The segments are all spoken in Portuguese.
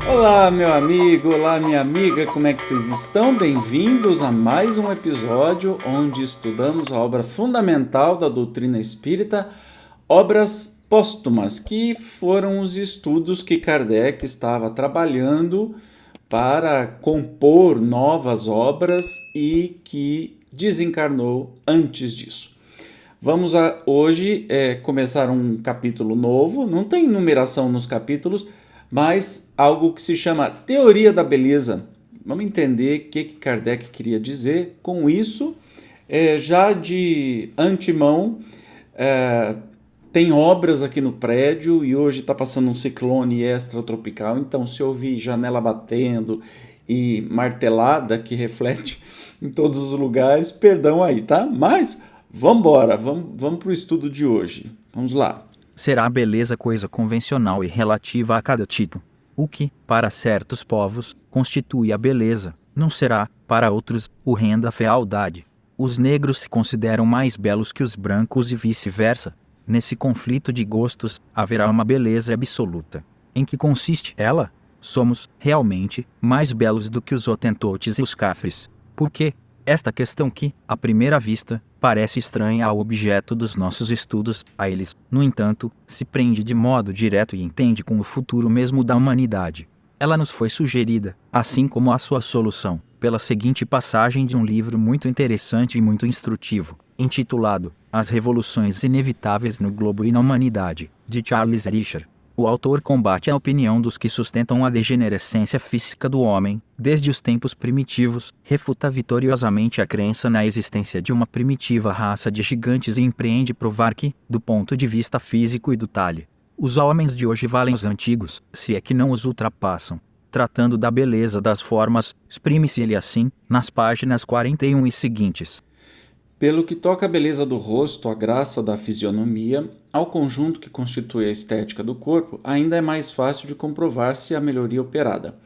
Olá, meu amigo, olá, minha amiga, como é que vocês estão? Bem-vindos a mais um episódio onde estudamos a obra fundamental da doutrina espírita, Obras Póstumas, que foram os estudos que Kardec estava trabalhando para compor novas obras e que desencarnou antes disso. Vamos hoje começar um capítulo novo, não tem numeração nos capítulos, mas algo que se chama Teoria da Beleza. Vamos entender o que Kardec queria dizer com isso. Já de antemão, tem obras aqui no prédio e hoje está passando um ciclone extratropical, então se ouvir janela batendo e martelada que reflete em todos os lugares, perdão aí, tá? Mas vamos embora, vamos para o estudo de hoje. Vamos lá. Será a beleza coisa convencional e relativa a cada tipo. O que, para certos povos, constitui a beleza, não será, para outros, horrenda fealdade. Os negros se consideram mais belos que os brancos e vice-versa. Nesse conflito de gostos, haverá uma beleza absoluta. Em que consiste ela? Somos, realmente, mais belos do que os hotentotes e os cafres. Por quê? Esta questão que, à primeira vista, parece estranha ao objeto dos nossos estudos, a eles, no entanto, se prende de modo direto e entende com o futuro mesmo da humanidade. Ela nos foi sugerida, assim como a sua solução, pela seguinte passagem de um livro muito interessante e muito instrutivo, intitulado As Revoluções Inevitáveis no Globo e na Humanidade, de Charles Richard. O autor combate a opinião dos que sustentam a degenerescência física do homem, desde os tempos primitivos, refuta vitoriosamente a crença na existência de uma primitiva raça de gigantes e empreende provar que, do ponto de vista físico e do talhe, os homens de hoje valem os antigos, se é que não os ultrapassam. Tratando da beleza das formas, exprime-se ele assim, nas páginas 41 e seguintes. Pelo que toca à beleza do rosto, à graça da fisionomia, ao conjunto que constitui a estética do corpo, ainda é mais fácil de comprovar-se a melhoria operada.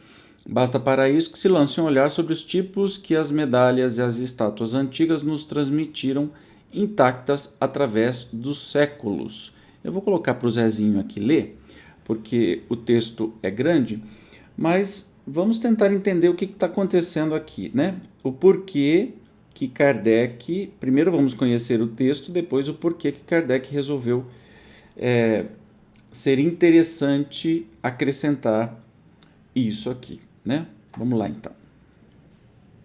Basta para isso que se lance um olhar sobre os tipos que as medalhas e as estátuas antigas nos transmitiram intactas através dos séculos. Eu vou colocar para o Zezinho aqui ler, porque o texto é grande, mas vamos tentar entender o que está acontecendo aqui, né? O porquê que Kardec, primeiro vamos conhecer o texto, depois o porquê que Kardec resolveu ser interessante acrescentar isso aqui, né? Vamos lá então.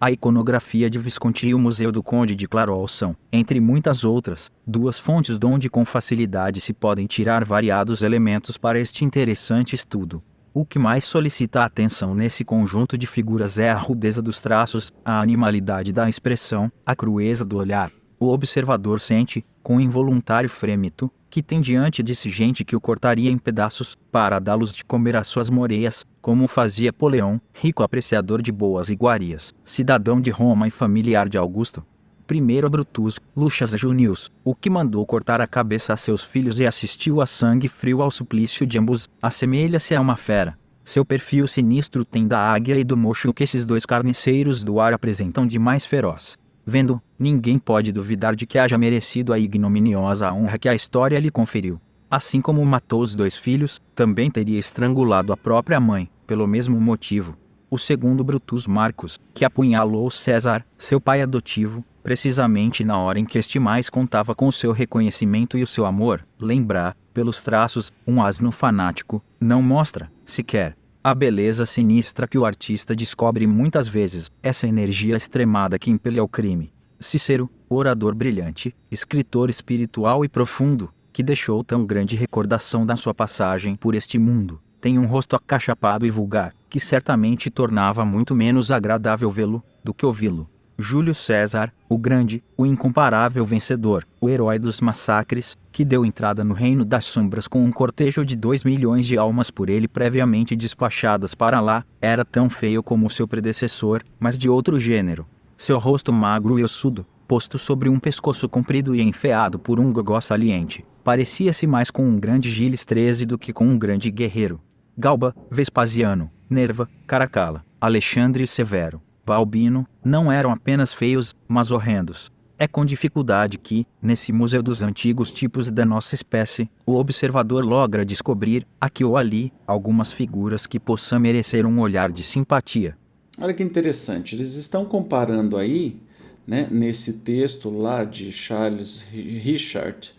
A iconografia de Visconti e o Museu do Conde de Clairol são, entre muitas outras, duas fontes donde com facilidade se podem tirar variados elementos para este interessante estudo. O que mais solicita a atenção nesse conjunto de figuras é a rudeza dos traços, a animalidade da expressão, a crueza do olhar. O observador sente, com involuntário frêmito, que tem diante de si gente que o cortaria em pedaços, para dá-los de comer às suas moreias, como fazia Poleão, rico apreciador de boas iguarias, cidadão de Roma e familiar de Augusto. Primeiro a Brutus, Lucius Junius, o que mandou cortar a cabeça a seus filhos e assistiu a sangue frio ao suplício de ambos, assemelha-se a uma fera. Seu perfil sinistro tem da águia e do mocho o que esses dois carniceiros do ar apresentam de mais feroz. Vendo, ninguém pode duvidar de que haja merecido a ignominiosa honra que a história lhe conferiu. Assim como matou os dois filhos, também teria estrangulado a própria mãe, pelo mesmo motivo. O segundo Brutus Marcus, que apunhalou César, seu pai adotivo, precisamente na hora em que este mais contava com o seu reconhecimento e o seu amor, lembrar, pelos traços, um asno fanático, não mostra, sequer, a beleza sinistra que o artista descobre muitas vezes, essa energia extremada que impele ao crime. Cícero, orador brilhante, escritor espiritual e profundo, que deixou tão grande recordação da sua passagem por este mundo, tem um rosto acachapado e vulgar, que certamente tornava muito menos agradável vê-lo, do que ouvi-lo. Júlio César, o grande, o incomparável vencedor, o herói dos massacres, que deu entrada no reino das sombras com um cortejo de 2 milhões de almas por ele previamente despachadas para lá, era tão feio como seu predecessor, mas de outro gênero. Seu rosto magro e ossudo, posto sobre um pescoço comprido e enfeado por um gogó saliente, parecia-se mais com um grande Giles XIII do que com um grande guerreiro. Galba, Vespasiano, Nerva, Caracalla, Alexandre Severo, Balbino, não eram apenas feios, mas horrendos. É com dificuldade que, nesse museu dos antigos tipos da nossa espécie, o observador logra descobrir, aqui ou ali, algumas figuras que possam merecer um olhar de simpatia. Olha que interessante, eles estão comparando aí, né, nesse texto lá de Charles Richard,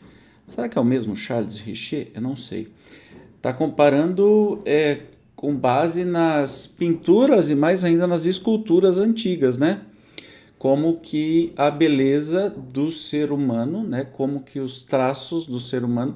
será que é o mesmo Charles Richer? Eu não sei. Está comparando com base nas pinturas e mais ainda nas esculturas antigas, né? Como que a beleza do ser humano, né? Como que os traços do ser humano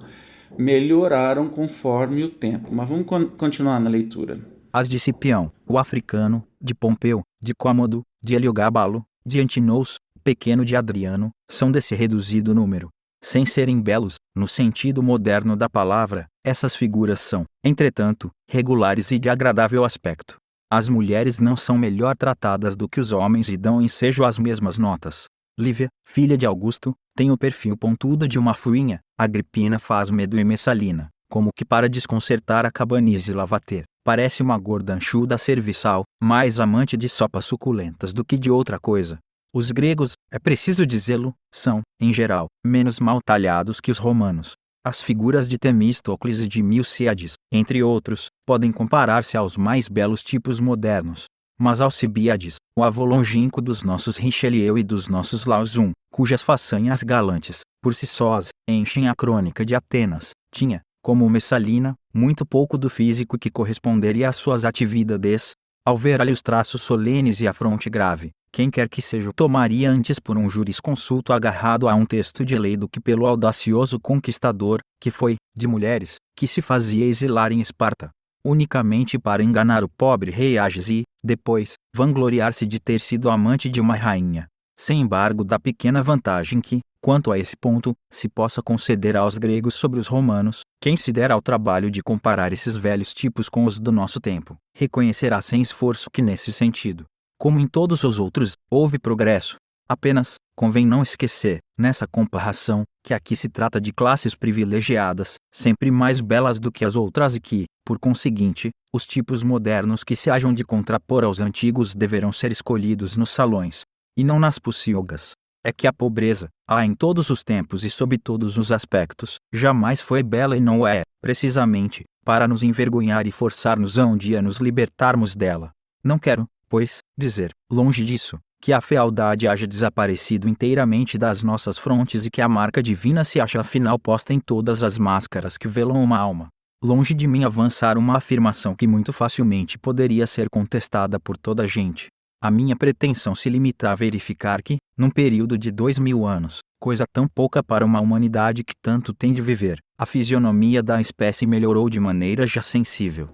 melhoraram conforme o tempo. Mas vamos continuar na leitura. As de Cipião, o africano, de Pompeu, de Cômodo, de Heliogabalo, de Antinous, pequeno de Adriano, são desse reduzido número. Sem serem belos, no sentido moderno da palavra, essas figuras são, entretanto, regulares e de agradável aspecto. As mulheres não são melhor tratadas do que os homens e dão ensejo às mesmas notas. Lívia, filha de Augusto, tem o perfil pontudo de uma fuinha, Agripina faz medo e Messalina, como que para desconcertar a Cabanise Lavater. Parece uma gorda anchuda serviçal, mais amante de sopas suculentas do que de outra coisa. Os gregos, é preciso dizê-lo, são, em geral, menos mal talhados que os romanos. As figuras de Temístocles e de Milcíades, entre outros, podem comparar-se aos mais belos tipos modernos. Mas Alcibíades, o avô longínquo dos nossos Richelieu e dos nossos Lauzun, cujas façanhas galantes, por si sós, enchem a crônica de Atenas, tinha, como Messalina, muito pouco do físico que corresponderia às suas atividades. Ao ver ali os traços solenes e a fronte grave, quem quer que seja o tomaria antes por um jurisconsulto agarrado a um texto de lei do que pelo audacioso conquistador, que foi, de mulheres, que se fazia exilar em Esparta, unicamente para enganar o pobre rei Agis e, depois, vangloriar-se de ter sido amante de uma rainha. Sem embargo da pequena vantagem que, quanto a esse ponto, se possa conceder aos gregos sobre os romanos, quem se der ao trabalho de comparar esses velhos tipos com os do nosso tempo, reconhecerá sem esforço que nesse sentido, como em todos os outros, houve progresso. Apenas, convém não esquecer, nessa comparação, que aqui se trata de classes privilegiadas, sempre mais belas do que as outras e que, por conseguinte, os tipos modernos que se hajam de contrapor aos antigos deverão ser escolhidos nos salões, e não nas pocilgas. É que a pobreza, há em todos os tempos e sob todos os aspectos, jamais foi bela e não é, precisamente, para nos envergonhar e forçar-nos a um dia nos libertarmos dela. Não quero, pois, dizer, longe disso, que a fealdade haja desaparecido inteiramente das nossas frontes e que a marca divina se acha afinal posta em todas as máscaras que velam uma alma. Longe de mim avançar uma afirmação que muito facilmente poderia ser contestada por toda a gente. A minha pretensão se limita a verificar que, num período de 2000 anos, coisa tão pouca para uma humanidade que tanto tem de viver, a fisionomia da espécie melhorou de maneira já sensível.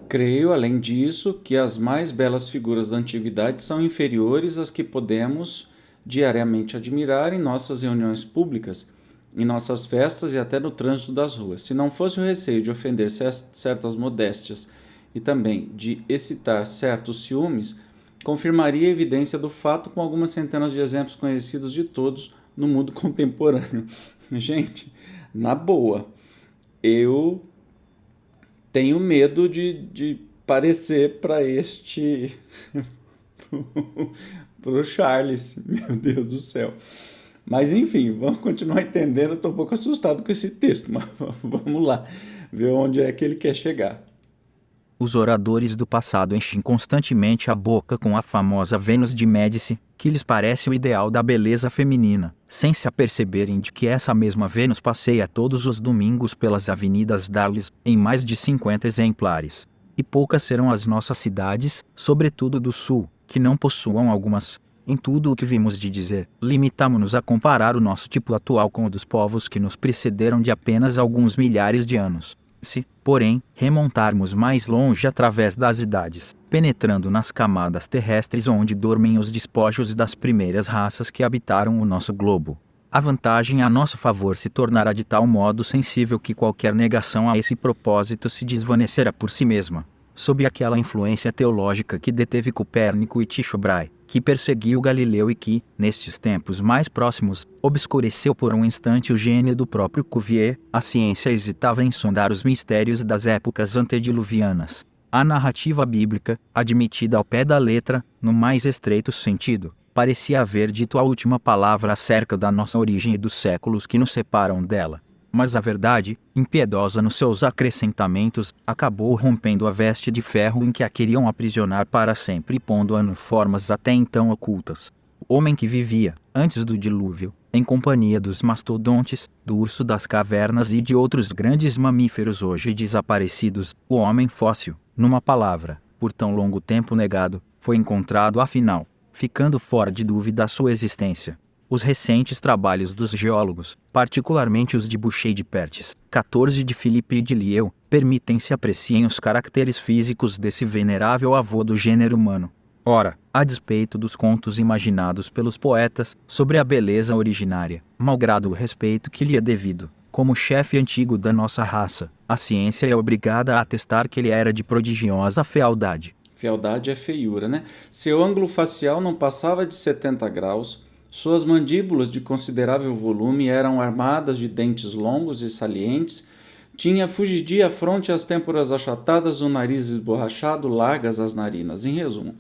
Creio, além disso, que as mais belas figuras da antiguidade são inferiores às que podemos diariamente admirar em nossas reuniões públicas, em nossas festas e até no trânsito das ruas. Se não fosse o receio de ofender certas modéstias e também de excitar certos ciúmes, confirmaria a evidência do fato com algumas centenas de exemplos conhecidos de todos no mundo contemporâneo. Gente, na boa, eu tenho medo de parecer para este... pro Charles, meu Deus do céu. Mas enfim, vamos continuar entendendo. Eu estou um pouco assustado com esse texto, mas vamos lá, ver onde é que ele quer chegar. Os oradores do passado enchem constantemente a boca com a famosa Vênus de Médici, que lhes parece o ideal da beleza feminina, sem se aperceberem de que essa mesma Vênus passeia todos os domingos pelas avenidas d'Arles, em mais de 50 exemplares. E poucas serão as nossas cidades, sobretudo do sul, que não possuam algumas. Em tudo o que vimos de dizer, limitamo-nos a comparar o nosso tipo atual com o dos povos que nos precederam de apenas alguns milhares de anos. Se, porém, remontarmos mais longe através das idades, penetrando nas camadas terrestres onde dormem os despojos das primeiras raças que habitaram o nosso globo, a vantagem a nosso favor se tornará de tal modo sensível que qualquer negação a esse propósito se desvanecerá por si mesma. Sob aquela influência teológica que deteve Copérnico e Tycho Brahe, que perseguiu Galileu e que, nestes tempos mais próximos, obscureceu por um instante o gênio do próprio Cuvier, a ciência hesitava em sondar os mistérios das épocas antediluvianas. A narrativa bíblica, admitida ao pé da letra, no mais estreito sentido, parecia haver dito a última palavra acerca da nossa origem e dos séculos que nos separam dela. Mas a verdade, impiedosa nos seus acrescentamentos, acabou rompendo a veste de ferro em que a queriam aprisionar para sempre e pondo-a em formas até então ocultas. O homem que vivia, antes do dilúvio, em companhia dos mastodontes, do urso das cavernas e de outros grandes mamíferos hoje desaparecidos, o homem fóssil, numa palavra, por tão longo tempo negado, foi encontrado afinal, ficando fora de dúvida a sua existência. Os recentes trabalhos dos geólogos, particularmente os de Boucher de Perthes, 14 de Philippe e de Lieu, permitem se apreciem os caracteres físicos desse venerável avô do gênero humano. Ora, a despeito dos contos imaginados pelos poetas sobre a beleza originária, malgrado o respeito que lhe é devido, como chefe antigo da nossa raça, a ciência é obrigada a atestar que ele era de prodigiosa fealdade. Fealdade é feiura, né? Seu ângulo facial não passava de 70 graus, suas mandíbulas de considerável volume eram armadas de dentes longos e salientes, tinha fugidia a fronte e as têmporas achatadas, o nariz esborrachado, largas as narinas. Em resumo,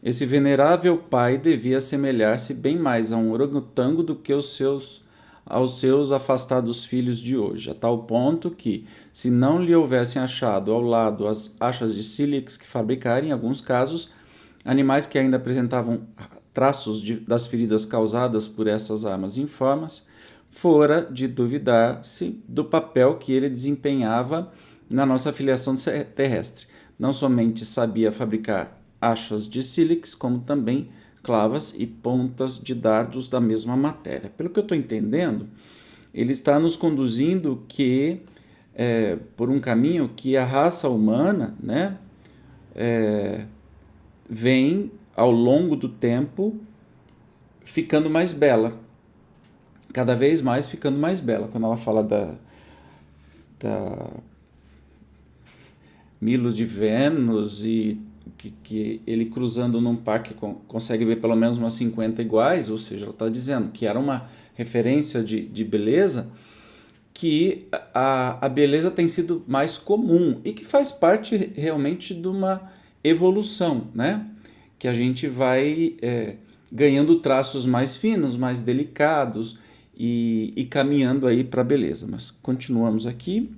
esse venerável pai devia assemelhar-se bem mais a um orangotango do que aos seus afastados filhos de hoje, a tal ponto que, se não lhe houvessem achado ao lado as achas de sílex que fabricara, em alguns casos, animais que ainda apresentavam traços das feridas causadas por essas armas informes, fora de duvidar-se do papel que ele desempenhava na nossa filiação terrestre. Não somente sabia fabricar achas de sílex, como também clavas e pontas de dardos da mesma matéria. Pelo que eu estou entendendo, ele está nos conduzindo por um caminho que a raça humana, né, vem ao longo do tempo ficando mais bela, cada vez mais ficando mais bela. Quando ela fala da Milo de Vênus e que ele cruzando num parque consegue ver pelo menos umas 50 iguais, ou seja, ela está dizendo que era uma referência de beleza, que a beleza tem sido mais comum e que faz parte realmente de uma evolução, né? Que a gente vai ganhando traços mais finos, mais delicados e caminhando aí para a beleza. Mas continuamos aqui.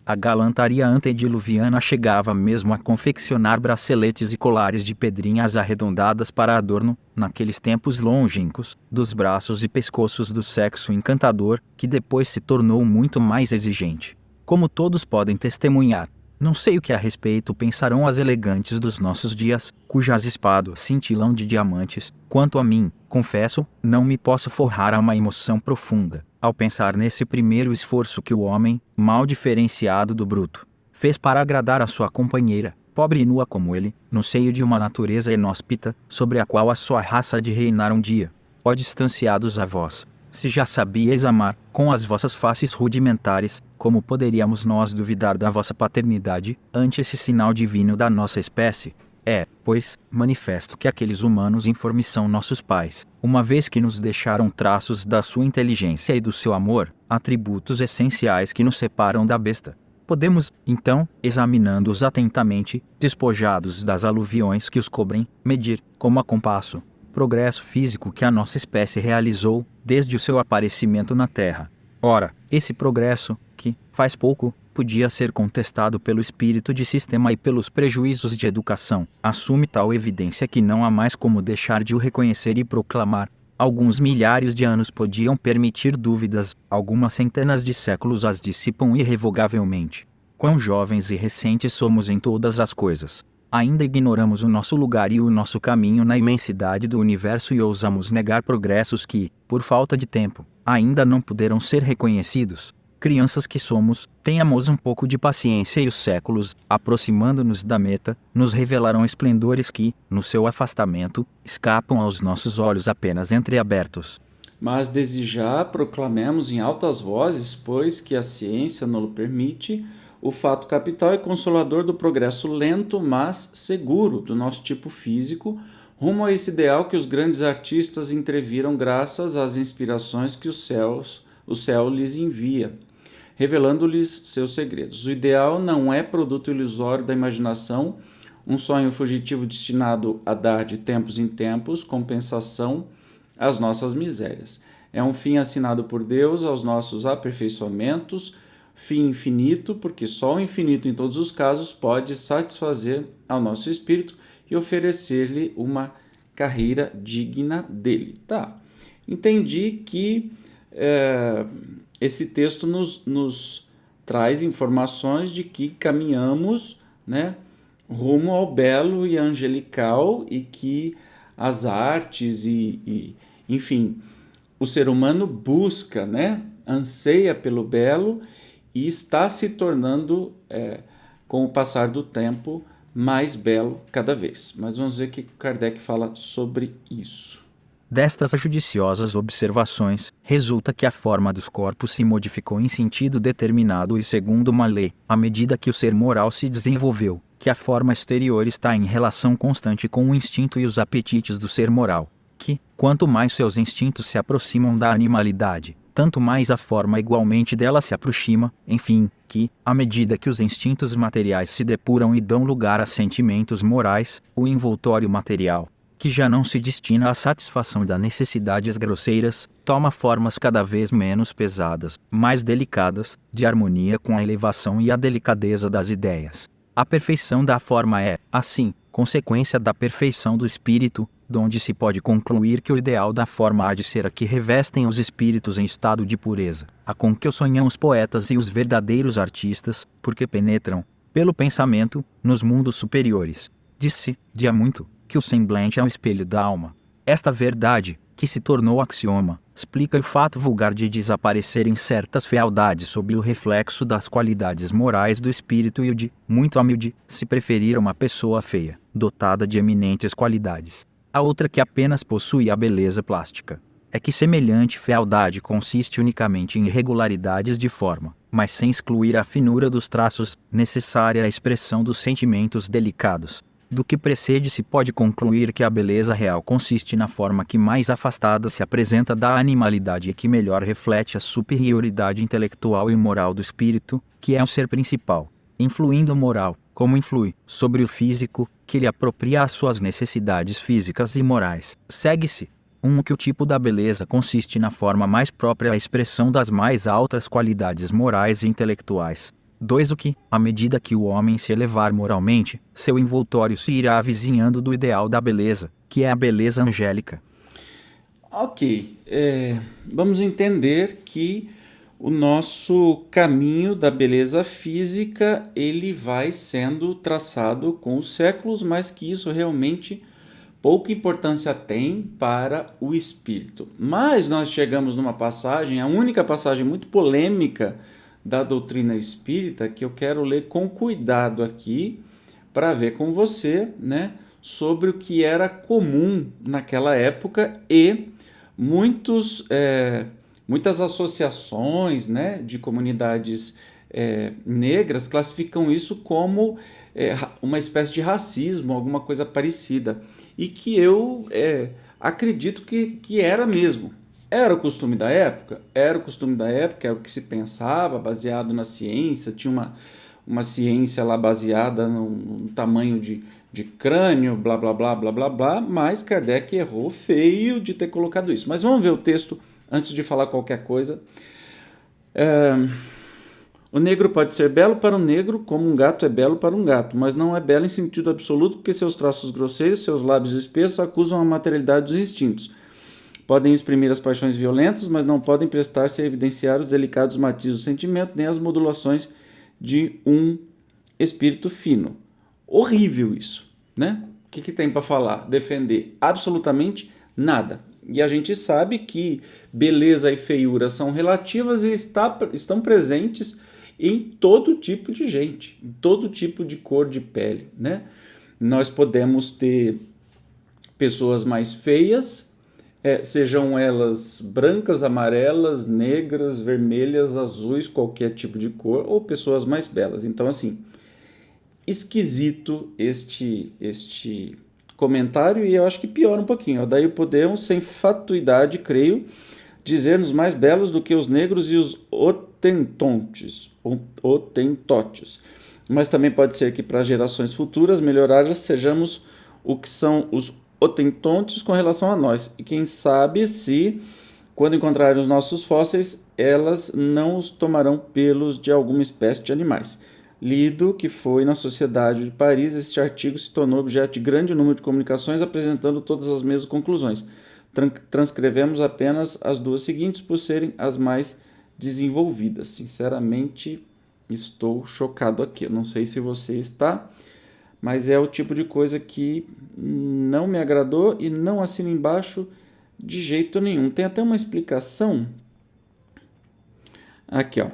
A galantaria antediluviana chegava mesmo a confeccionar braceletes e colares de pedrinhas arredondadas para adorno, naqueles tempos longínquos, dos braços e pescoços do sexo encantador, que depois se tornou muito mais exigente. Como todos podem testemunhar, não sei o que a respeito pensarão as elegantes dos nossos dias, cujas espadas cintilam de diamantes. Quanto a mim, confesso, não me posso forrar a uma emoção profunda, ao pensar nesse primeiro esforço que o homem, mal diferenciado do bruto, fez para agradar a sua companheira, pobre e nua como ele, no seio de uma natureza inóspita, sobre a qual a sua raça há de reinar um dia. Ó distanciados a vós, se já sabíeis amar, com as vossas faces rudimentares, como poderíamos nós duvidar da vossa paternidade, ante esse sinal divino da nossa espécie? É, pois, manifesto que aqueles humanos informes são nossos pais, uma vez que nos deixaram traços da sua inteligência e do seu amor, atributos essenciais que nos separam da besta. Podemos, então, examinando-os atentamente, despojados das aluviões que os cobrem, medir, como a compasso, o progresso físico que a nossa espécie realizou desde o seu aparecimento na Terra. Ora, esse progresso, que, faz pouco, podia ser contestado pelo espírito de sistema e pelos prejuízos de educação, assume tal evidência que não há mais como deixar de o reconhecer e proclamar. Alguns milhares de anos podiam permitir dúvidas, algumas centenas de séculos as dissipam irrevogavelmente. Quão jovens e recentes somos em todas as coisas! Ainda ignoramos o nosso lugar e o nosso caminho na imensidade do universo e ousamos negar progressos que, por falta de tempo, ainda não puderam ser reconhecidos. Crianças que somos, tenhamos um pouco de paciência e os séculos, aproximando-nos da meta, nos revelarão esplendores que, no seu afastamento, escapam aos nossos olhos apenas entreabertos. Mas desde já proclamemos em altas vozes, pois que a ciência não o permite, o fato capital e consolador do progresso lento, mas seguro do nosso tipo físico, rumo a esse ideal que os grandes artistas entreviram graças às inspirações que o céu lhes envia, revelando-lhes seus segredos. O ideal não é produto ilusório da imaginação, um sonho fugitivo destinado a dar de tempos em tempos compensação às nossas misérias. É um fim assinado por Deus aos nossos aperfeiçoamentos, fim infinito, porque só o infinito em todos os casos pode satisfazer ao nosso espírito e oferecer-lhe uma carreira digna dele. Tá, entendi que esse texto nos traz informações de que caminhamos, né, rumo ao belo e angelical, e que as artes enfim, o ser humano busca, né, anseia pelo belo e está se tornando, com o passar do tempo, mais belo cada vez. Mas vamos ver o que Kardec fala sobre isso. Destas judiciosas observações, resulta que a forma dos corpos se modificou em sentido determinado e segundo uma lei, à medida que o ser moral se desenvolveu, que a forma exterior está em relação constante com o instinto e os apetites do ser moral, que, quanto mais seus instintos se aproximam da animalidade, tanto mais a forma igualmente dela se aproxima, enfim, que, à medida que os instintos materiais se depuram e dão lugar a sentimentos morais, o envoltório material, que já não se destina à satisfação das necessidades grosseiras, toma formas cada vez menos pesadas, mais delicadas, de harmonia com a elevação e a delicadeza das ideias. A perfeição da forma é, assim, consequência da perfeição do espírito, donde se pode concluir que o ideal da forma há de ser a que revestem os espíritos em estado de pureza, a com que sonham os poetas e os verdadeiros artistas, porque penetram, pelo pensamento, nos mundos superiores. Disse, de há muito, que o semblante é o espelho da alma. Esta verdade, que se tornou axioma, explica o fato vulgar de desaparecerem certas fealdades sob o reflexo das qualidades morais do espírito e o de, muito humilde, se preferir a uma pessoa feia, dotada de eminentes qualidades, a outra que apenas possui a beleza plástica. É que semelhante fealdade consiste unicamente em irregularidades de forma, mas sem excluir a finura dos traços, necessária à expressão dos sentimentos delicados. Do que precede se pode concluir que a beleza real consiste na forma que mais afastada se apresenta da animalidade e que melhor reflete a superioridade intelectual e moral do espírito, que é o ser principal, influindo o moral, como influi, sobre o físico, que lhe apropria as suas necessidades físicas e morais. Segue-se que o tipo da beleza consiste na forma mais própria à expressão das mais altas qualidades morais e intelectuais. 2. O que, à medida que o homem se elevar moralmente, seu envoltório se irá avizinhando do ideal da beleza, que é a beleza angélica. Ok, vamos entender que o nosso caminho da beleza física ele vai sendo traçado com os séculos, mas que isso realmente pouca importância tem para o espírito. Mas nós chegamos numa passagem, a única passagem muito polêmica da doutrina espírita, que eu quero ler com cuidado aqui, para ver com você, né, sobre o que era comum naquela época e muitas associações, né, de comunidades negras classificam isso como uma espécie de racismo, alguma coisa parecida, e que eu acredito que era mesmo. Era o costume da época? Era o costume da época, era o que se pensava, baseado na ciência, tinha uma ciência lá baseada no tamanho de crânio, blá, blá, blá, blá, blá, blá, mas Kardec errou feio de ter colocado isso. Mas vamos ver o texto antes de falar qualquer coisa. O negro pode ser belo para um negro, como um gato é belo para um gato, mas não é belo em sentido absoluto, porque seus traços grosseiros, seus lábios espessos acusam a materialidade dos instintos. Podem exprimir as paixões violentas, mas não podem prestar-se a evidenciar os delicados matizes do sentimento, nem as modulações de um espírito fino. Horrível isso, né? O que tem para falar? Defender absolutamente nada. E a gente sabe que beleza e feiura são relativas e estão presentes em todo tipo de gente, em todo tipo de cor de pele, né? Nós podemos ter pessoas mais feias, sejam elas brancas, amarelas, negras, vermelhas, azuis, qualquer tipo de cor, ou pessoas mais belas. Então, assim, esquisito este comentário, e eu acho que piora um pouquinho. Daí podemos, sem fatuidade, creio, dizer-nos mais belos do que os negros e os otentotes. Mas também pode ser que para gerações futuras melhoradas sejamos o que são os otentontes com relação a nós. E quem sabe se, quando encontrarem os nossos fósseis, elas não os tomarão pelos de alguma espécie de animais. Lido que foi na Sociedade de Paris, este artigo se tornou objeto de grande número de comunicações apresentando todas as mesmas conclusões. Transcrevemos apenas as duas seguintes por serem as mais desenvolvidas. Sinceramente, estou chocado aqui. Eu não sei se você está, mas é o tipo de coisa que não me agradou e não assino embaixo de jeito nenhum. Tem até uma explicação. Aqui, ó.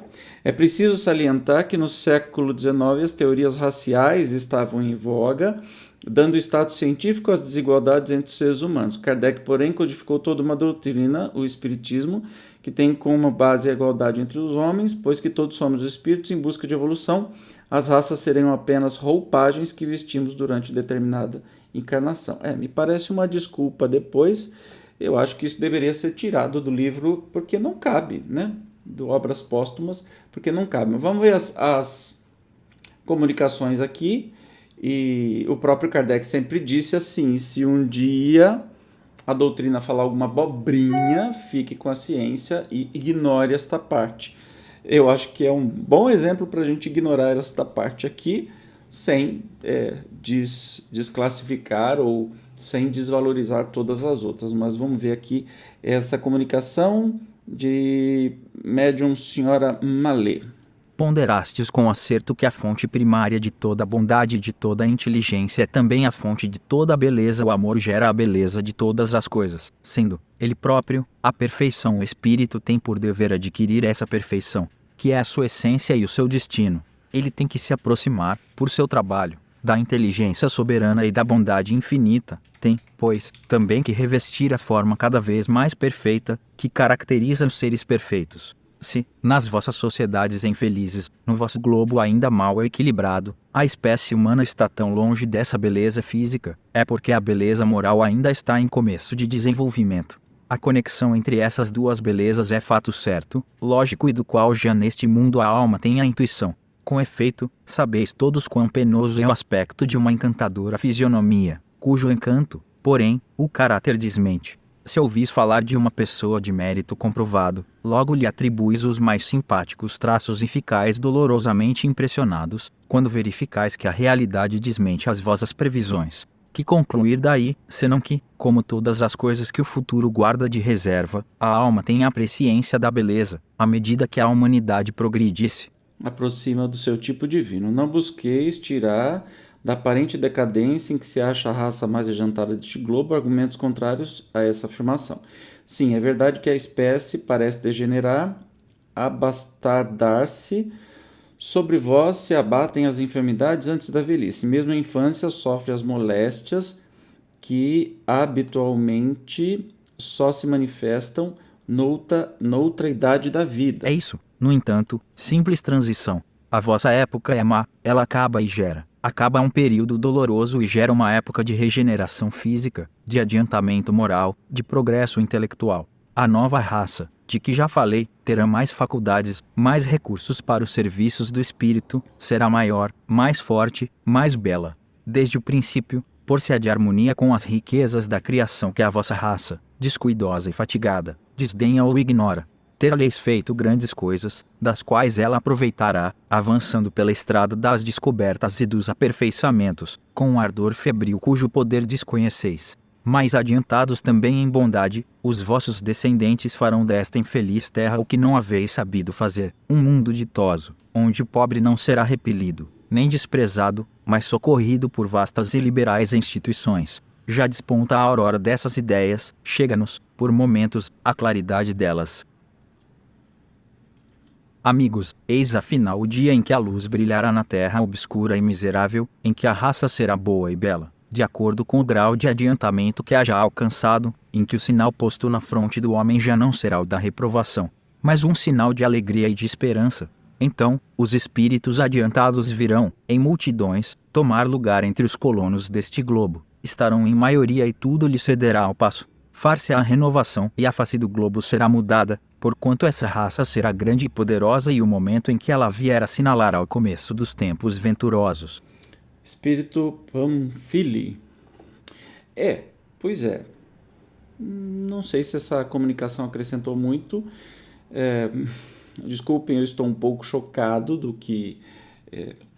É preciso salientar que no século XIX as teorias raciais estavam em voga, dando status científico às desigualdades entre os seres humanos. Kardec, porém, codificou toda uma doutrina, o Espiritismo, que tem como base a igualdade entre os homens, pois que todos somos espíritos em busca de evolução, as raças seriam apenas roupagens que vestimos durante determinada encarnação. Me parece uma desculpa depois. Eu acho que isso deveria ser tirado do livro, porque não cabe, né? Do Obras Póstumas, porque não cabe. Mas vamos ver as comunicações aqui. E o próprio Kardec sempre disse assim: se um dia a doutrina falar alguma abobrinha, fique com a ciência e ignore esta parte. Eu acho que é um bom exemplo para a gente ignorar esta parte aqui, sem desclassificar ou sem desvalorizar todas as outras. Mas vamos ver aqui essa comunicação de médium Senhora Malê. Ponderastes com acerto que a fonte primária de toda a bondade e de toda a inteligência é também a fonte de toda a beleza. O amor gera a beleza de todas as coisas, sendo ele próprio a perfeição. O espírito tem por dever adquirir essa perfeição, que é a sua essência e o seu destino. Ele tem que se aproximar, por seu trabalho, da inteligência soberana e da bondade infinita. Tem, pois, também que revestir a forma cada vez mais perfeita que caracteriza os seres perfeitos. Se, nas vossas sociedades infelizes, no vosso globo ainda mal equilibrado, a espécie humana está tão longe dessa beleza física, é porque a beleza moral ainda está em começo de desenvolvimento. A conexão entre essas duas belezas é fato certo, lógico e do qual já neste mundo a alma tem a intuição. Com efeito, sabeis todos quão penoso é o aspecto de uma encantadora fisionomia, cujo encanto, porém, o caráter desmente. Se ouvis falar de uma pessoa de mérito comprovado, logo lhe atribuis os mais simpáticos traços e ficais dolorosamente impressionados, quando verificais que a realidade desmente as vossas previsões. Que concluir daí, senão que, como todas as coisas que o futuro guarda de reserva, a alma tem a presciência da beleza, à medida que a humanidade progredisse. Aproxima do seu tipo divino. Não busqueis tirar da aparente decadência em que se acha a raça mais adiantada deste globo argumentos contrários a essa afirmação. Sim, é verdade que a espécie parece degenerar, abastardar-se. Sobre vós se abatem as enfermidades antes da velhice. Mesmo a infância sofre as moléstias que habitualmente só se manifestam noutra idade da vida. É isso, no entanto, simples transição. A vossa época é má, ela acaba e gera. Acaba um período doloroso e gera uma época de regeneração física, de adiantamento moral, de progresso intelectual. A nova raça, de que já falei, terá mais faculdades, mais recursos para os serviços do espírito, será maior, mais forte, mais bela. Desde o princípio, por-se-á de harmonia com as riquezas da criação que a vossa raça, descuidosa e fatigada, desdenha ou ignora. Ter-lhes feito grandes coisas, das quais ela aproveitará, avançando pela estrada das descobertas e dos aperfeiçoamentos, com um ardor febril cujo poder desconheceis. Mais adiantados também em bondade, os vossos descendentes farão desta infeliz terra o que não haveis sabido fazer, um mundo ditoso, onde o pobre não será repelido, nem desprezado, mas socorrido por vastas e liberais instituições. Já desponta a aurora dessas ideias, chega-nos, por momentos, a claridade delas. Amigos, eis afinal o dia em que a luz brilhará na terra obscura e miserável, em que a raça será boa e bela, de acordo com o grau de adiantamento que haja alcançado, em que o sinal posto na fronte do homem já não será o da reprovação, mas um sinal de alegria e de esperança. Então, os espíritos adiantados virão, em multidões, tomar lugar entre os colonos deste globo, estarão em maioria e tudo lhe cederá ao passo. Far-se a renovação e a face do globo será mudada, porquanto essa raça será grande e poderosa e o momento em que ela vier assinalará o começo dos tempos venturosos. Espírito Pamphili. Pois é. Não sei se essa comunicação acrescentou muito. Desculpem, eu estou um pouco chocado do que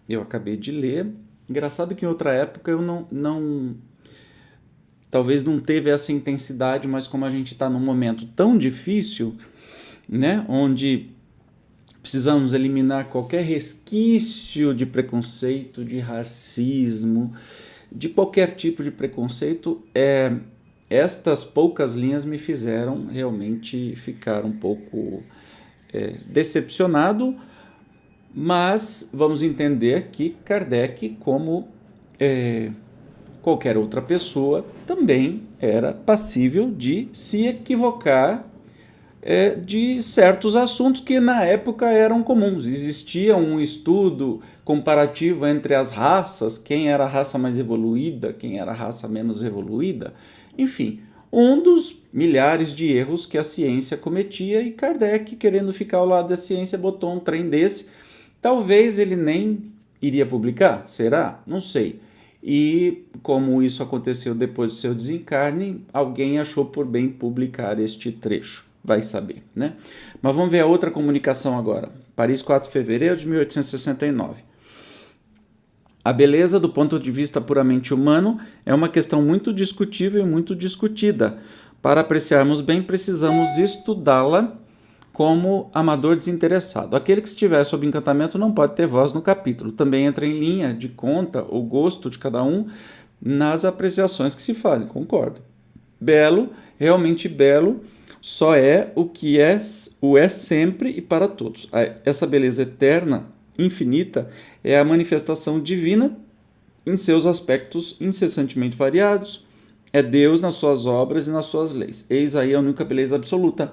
eu acabei de ler. Engraçado que em outra época eu talvez não teve essa intensidade, mas como a gente está num momento tão difícil, né, onde precisamos eliminar qualquer resquício de preconceito, de racismo, de qualquer tipo de preconceito, estas poucas linhas me fizeram realmente ficar um pouco decepcionado, mas vamos entender que Kardec, como qualquer outra pessoa, também era passível de se equivocar de certos assuntos que na época eram comuns. Existia um estudo comparativo entre as raças, quem era a raça mais evoluída, quem era a raça menos evoluída, enfim, um dos milhares de erros que a ciência cometia, e Kardec, querendo ficar ao lado da ciência, botou um trem desse. Talvez ele nem iria publicar, será? Não sei. E como isso aconteceu depois do seu desencarne, alguém achou por bem publicar este trecho. Vai saber, né? Mas vamos ver a outra comunicação agora. Paris, 4 de fevereiro de 1869. A beleza, do ponto de vista puramente humano, é uma questão muito discutível e muito discutida. Para apreciarmos bem, precisamos estudá-la como amador desinteressado. Aquele que estiver sob encantamento não pode ter voz no capítulo. Também entra em linha de conta o gosto de cada um nas apreciações que se fazem. Concordo. Belo, realmente belo, só é o que o é sempre e para todos. Essa beleza eterna, infinita, é a manifestação divina em seus aspectos incessantemente variados. É Deus nas suas obras e nas suas leis. Eis aí a única beleza absoluta.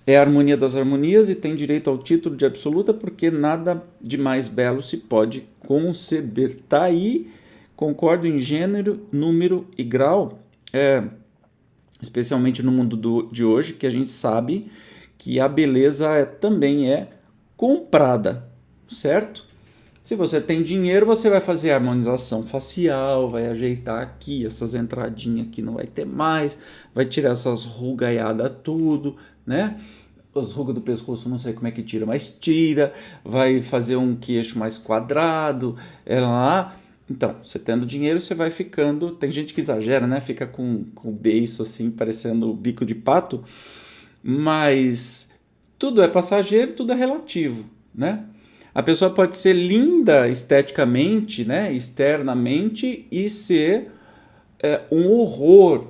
É a harmonia das harmonias e tem direito ao título de absoluta porque nada de mais belo se pode conceber. Tá aí, concordo em gênero, número e grau, especialmente no mundo de hoje, que a gente sabe que a beleza também é comprada, certo? Se você tem dinheiro, você vai fazer harmonização facial, vai ajeitar aqui, essas entradinhas aqui não vai ter mais, vai tirar essas rugaiadas tudo, né? As rugas do pescoço, não sei como é que tira, mas tira, vai fazer um queixo mais quadrado, lá. Então, você tendo dinheiro, você vai ficando... Tem gente que exagera, né? Fica com o beiço assim, parecendo o bico de pato. Mas tudo é passageiro, tudo é relativo, né? A pessoa pode ser linda esteticamente, né? Externamente, e ser um horror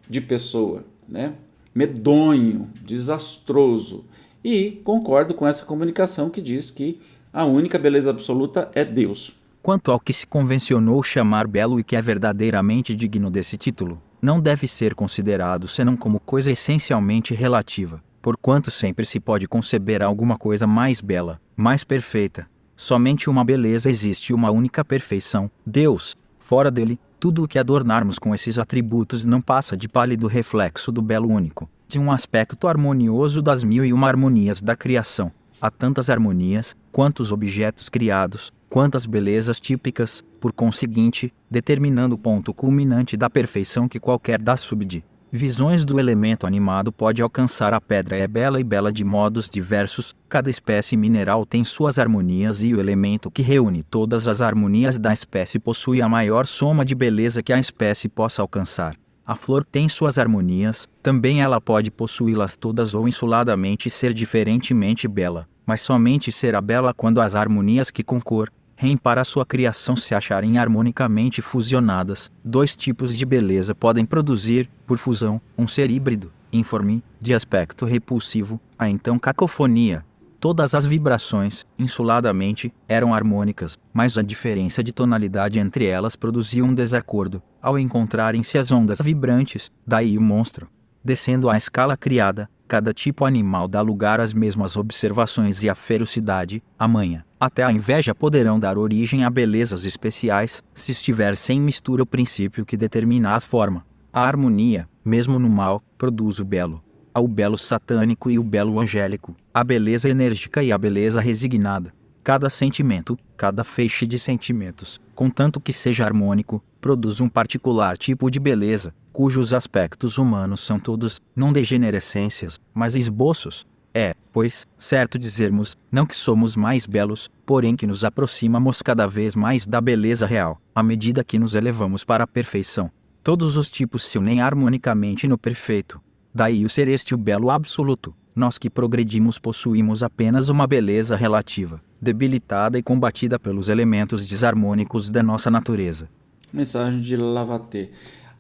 de pessoa, né? Medonho, desastroso. E concordo com essa comunicação que diz que a única beleza absoluta é Deus. Quanto ao que se convencionou chamar belo e que é verdadeiramente digno desse título, não deve ser considerado senão como coisa essencialmente relativa, porquanto sempre se pode conceber alguma coisa mais bela, mais perfeita. Somente uma beleza existe, uma única perfeição, Deus. Fora dele, tudo o que adornarmos com esses atributos não passa de pálido reflexo do belo único, de um aspecto harmonioso das 1001 harmonias da criação. Há tantas harmonias, quantos objetos criados, quantas belezas típicas, por conseguinte, determinando o ponto culminante da perfeição que qualquer das subdivisões do elemento animado pode alcançar. A pedra é bela e bela de modos diversos, cada espécie mineral tem suas harmonias e o elemento que reúne todas as harmonias da espécie possui a maior soma de beleza que a espécie possa alcançar. A flor tem suas harmonias, também ela pode possuí-las todas ou insuladamente ser diferentemente bela, mas somente será bela quando as harmonias que concorrem para a sua criação se acharem harmonicamente fusionadas. Dois tipos de beleza podem produzir, por fusão, um ser híbrido, informe, de aspecto repulsivo, a então cacofonia. Todas as vibrações, insuladamente, eram harmônicas, mas a diferença de tonalidade entre elas produzia um desacordo, ao encontrarem-se as ondas vibrantes, daí o monstro. Descendo à escala criada, cada tipo animal dá lugar às mesmas observações e a ferocidade, a manha, até a inveja poderão dar origem a belezas especiais, se estiver sem mistura o princípio que determina a forma. A harmonia, mesmo no mal, produz o belo. Há o belo satânico e o belo angélico, a beleza enérgica e a beleza resignada. Cada sentimento, cada feixe de sentimentos, contanto que seja harmônico, produz um particular tipo de beleza, cujos aspectos humanos são todos, não degenerescências, mas esboços. É, pois, certo dizermos, não que somos mais belos, porém que nos aproximamos cada vez mais da beleza real, à medida que nos elevamos para a perfeição. Todos os tipos se unem harmonicamente no perfeito. Daí o ser este o belo absoluto. Nós que progredimos possuímos apenas uma beleza relativa, debilitada e combatida pelos elementos desarmônicos da nossa natureza. Mensagem de Lavater.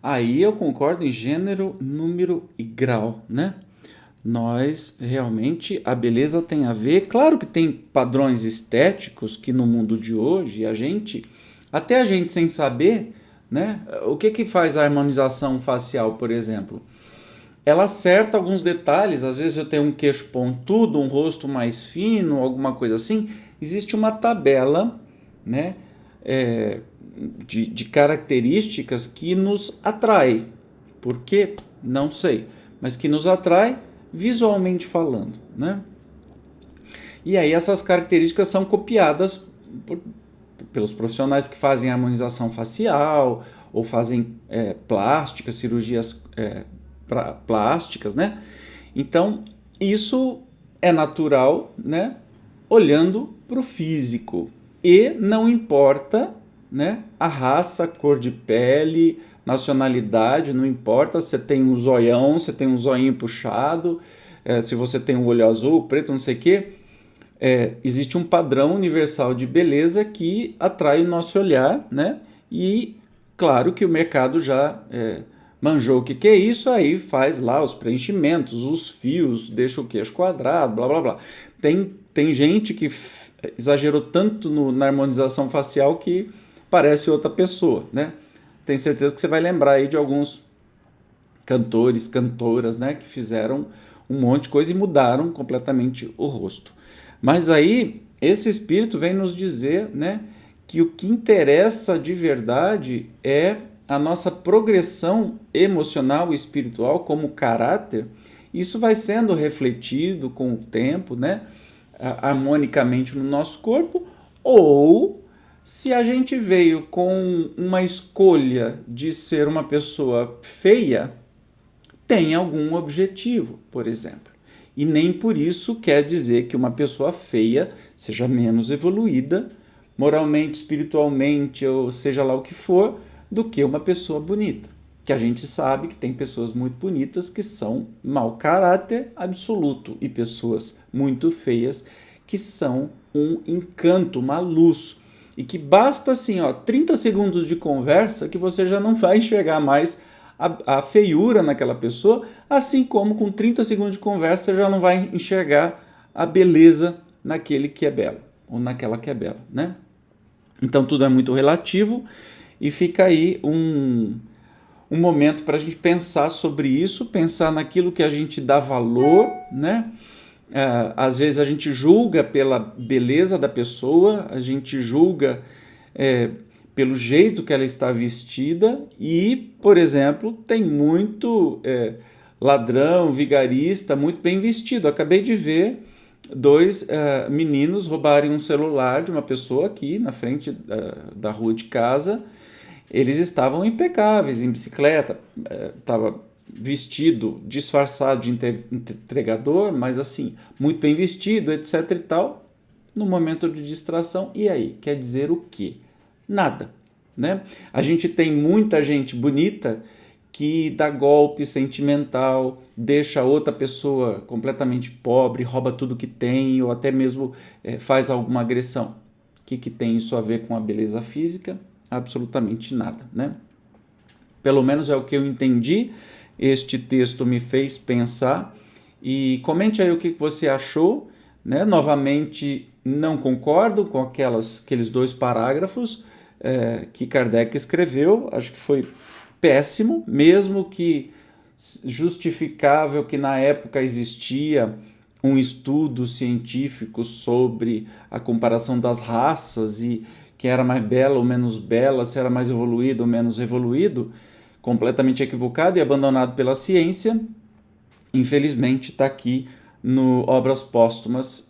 Aí eu concordo em gênero, número e grau, né? Nós realmente, a beleza tem a ver, claro que tem padrões estéticos que no mundo de hoje até a gente sem saber, né? O que faz a harmonização facial, por exemplo? Ela acerta alguns detalhes, às vezes eu tenho um queixo pontudo, um rosto mais fino, alguma coisa assim. Existe uma tabela, né, de características que nos atrai. Por quê? Não sei, mas que nos atrai visualmente falando, né? E aí essas características são copiadas pelos profissionais que fazem harmonização facial ou fazem plásticas, cirurgias plásticas, né? Então, isso é natural, né? Olhando para o físico. E não importa, né? A raça, cor de pele, nacionalidade, não importa se você tem um zoião, se tem um zoinho puxado, se você tem um olho azul, preto, não sei o quê. Existe um padrão universal de beleza que atrai o nosso olhar, né? E claro que o mercado já manjou o que é isso, aí faz lá os preenchimentos, os fios, deixa o queixo quadrado, blá blá blá. Tem gente que exagerou tanto na harmonização facial que parece outra pessoa, né? Tenho certeza que você vai lembrar aí de alguns cantores, cantoras, né, que fizeram um monte de coisa e mudaram completamente o rosto. Mas aí esse espírito vem nos dizer, né, que o que interessa de verdade é a nossa progressão emocional e espiritual como caráter. Isso vai sendo refletido com o tempo, né, harmonicamente no nosso corpo, ou se a gente veio com uma escolha de ser uma pessoa feia, tem algum objetivo, por exemplo. E nem por isso quer dizer que uma pessoa feia seja menos evoluída, moralmente, espiritualmente, ou seja lá o que for, do que uma pessoa bonita. Que a gente sabe que tem pessoas muito bonitas que são mau caráter absoluto e pessoas muito feias que são um encanto, uma luz. E que basta assim, 30 segundos de conversa que você já não vai enxergar mais a feiura naquela pessoa, assim como com 30 segundos de conversa você já não vai enxergar a beleza naquele que é belo, ou naquela que é bela, né? Então tudo é muito relativo e fica aí um momento para a gente pensar sobre isso, pensar naquilo que a gente dá valor, né? Às vezes a gente julga pela beleza da pessoa, a gente julga pelo jeito que ela está vestida e, por exemplo, tem muito ladrão, vigarista, muito bem vestido. Acabei de ver dois meninos roubarem um celular de uma pessoa aqui na frente da rua de casa. Eles estavam impecáveis, em bicicleta, estava vestido, disfarçado de entregador, mas assim, muito bem vestido, etc e tal, no momento de distração. E aí, quer dizer o quê? Nada, né? A gente tem muita gente bonita que dá golpe sentimental, deixa outra pessoa completamente pobre, rouba tudo que tem, ou até mesmo faz alguma agressão. O que tem isso a ver com a beleza física? Absolutamente nada, né? Pelo menos é o que eu entendi este texto me fez pensar. E comente aí o que você achou, né? Novamente, não concordo com aqueles 2 parágrafos que Kardec escreveu. Acho que foi péssimo, mesmo que justificável que na época existia um estudo científico sobre a comparação das raças e quem era mais bela ou menos bela, se era mais evoluído ou menos evoluído, completamente equivocado e abandonado pela ciência. Infelizmente está aqui no Obras Póstumas.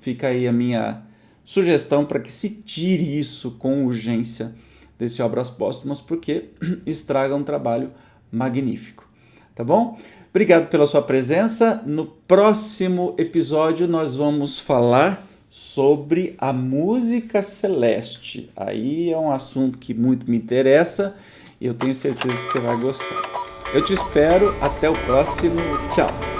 Fica aí a minha sugestão para que se tire isso com urgência desse Obras Póstumas, porque estraga um trabalho magnífico. Tá bom? Obrigado pela sua presença. No próximo episódio nós vamos falar sobre a música celeste. Aí é um assunto que muito me interessa e eu tenho certeza que você vai gostar. Eu te espero. Até o próximo. Tchau.